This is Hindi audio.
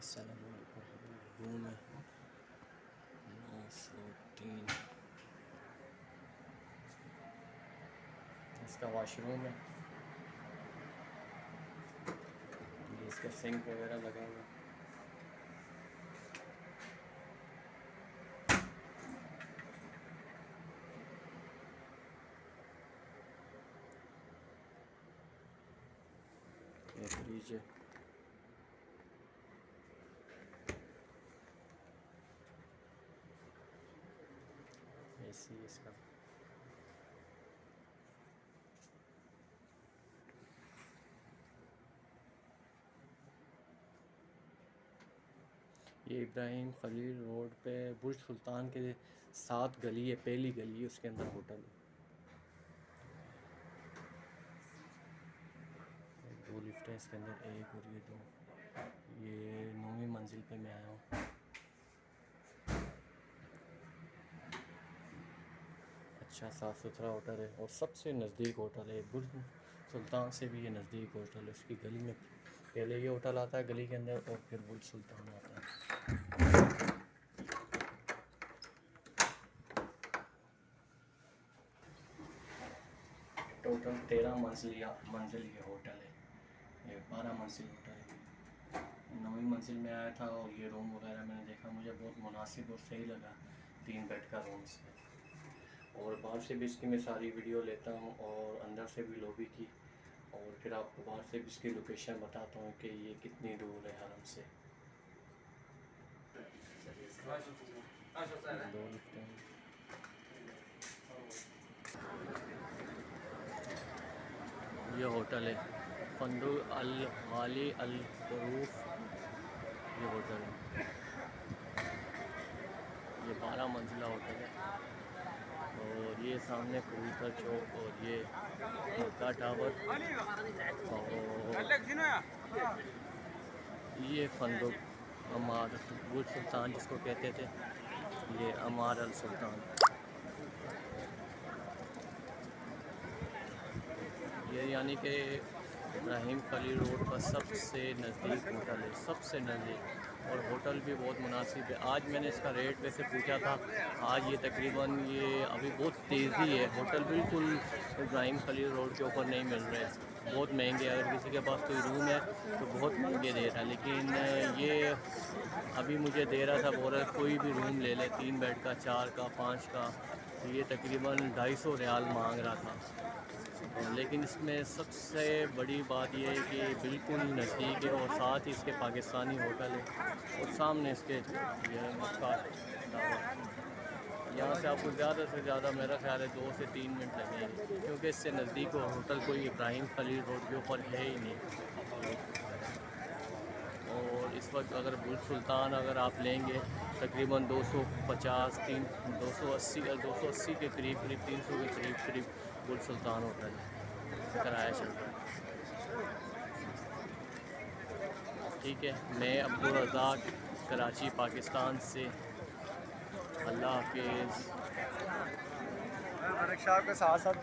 रूम है 903। इसका वॉशरूम है, ये इसका सिंक वगैरह लगा हुआ है। ये फ्रिज है, एसी इसका। ये इब्राहिम खलील रोड पे बुर्ज सुल्तान के साथ गली है, पहली गली है, उसके अंदर होटल है। दो लिफ्ट है इसके अंदर, एक और ये दो। ये 9वीं मंजिल पे मैं आया हूँ। अच्छा साफ़ सुथरा होटल है और सबसे नज़दीक होटल है। बुर्ज सुल्तान से भी ये नज़दीक होटल है। उसकी गली में पहले ये होटल आता है गली के अंदर और फिर बुर्ज सुल्तान आता है। टोटल 13 मंजिल ये होटल है। ये 12 मंजिल होटल है। 9वीं मंजिल में आया था और ये रूम वगैरह मैंने देखा, मुझे बहुत मुनासिब और सही लगा। 3 बेड का रूम है और बाहर से भी इसकी मैं सारी वीडियो लेता हूँ और अंदर से भी लॉबी की, और फिर आपको बाहर से भी इसकी लोकेशन बताता हूँ कि ये कितनी दूर है हरम से। दो लिफ्ट हैं। ये होटल है फंडू अल वाली अल रूफ, ये होटल है। ये 12 मंजिला होटल है और ये सामने कबूतर चौक और ये मक्का टावर और ये फंडुक अमार बुर्ज सुल्तान जिसको कहते थे, ये अमार अल सुल्तान। ये यानी कि इब्राहिम खलील रोड का सबसे नज़दीक होटल है, सबसे नज़दीक। और होटल भी बहुत मुनासिब है। आज मैंने इसका रेट वैसे पूछा था, आज ये तकरीबन ये अभी बहुत तेज़ी है। होटल बिल्कुल इब्राहिम खलील रोड के ऊपर नहीं मिल रहे, बहुत महंगे। अगर किसी के पास कोई रूम है तो बहुत महंगे दे रहा है, लेकिन ये अभी मुझे दे रहा था, बोल रहा कोई भी रूम ले ले, 3 बेड का, 4 का, 5 का, तो ये तकरीबन 250 रियाल मांग रहा था। लेकिन इसमें सबसे बड़ी बात यह है कि बिल्कुल नज़दीक है और साथ ही इसके पाकिस्तानी होटल है और सामने इसके ये मक्का टावर। यहाँ से आपको ज़्यादा से ज़्यादा मेरा ख्याल है 2 से 3 मिनट लगेंगे, क्योंकि इससे नज़दीक होटल कोई इब्राहिम खलील रोड के ऊपर है ही नहीं। और इस वक्त अगर बुर्ज सुल्तान अगर आप लेंगे तकरीबन 250 280 के करीब 300 के करीब बुर्ज सुल्तान होटल किराया चल रहा है। ठीक है, मैं अब्दुल रज़ाक, कराची पाकिस्तान से। अल्लाह हाफिज़। के साथ साथ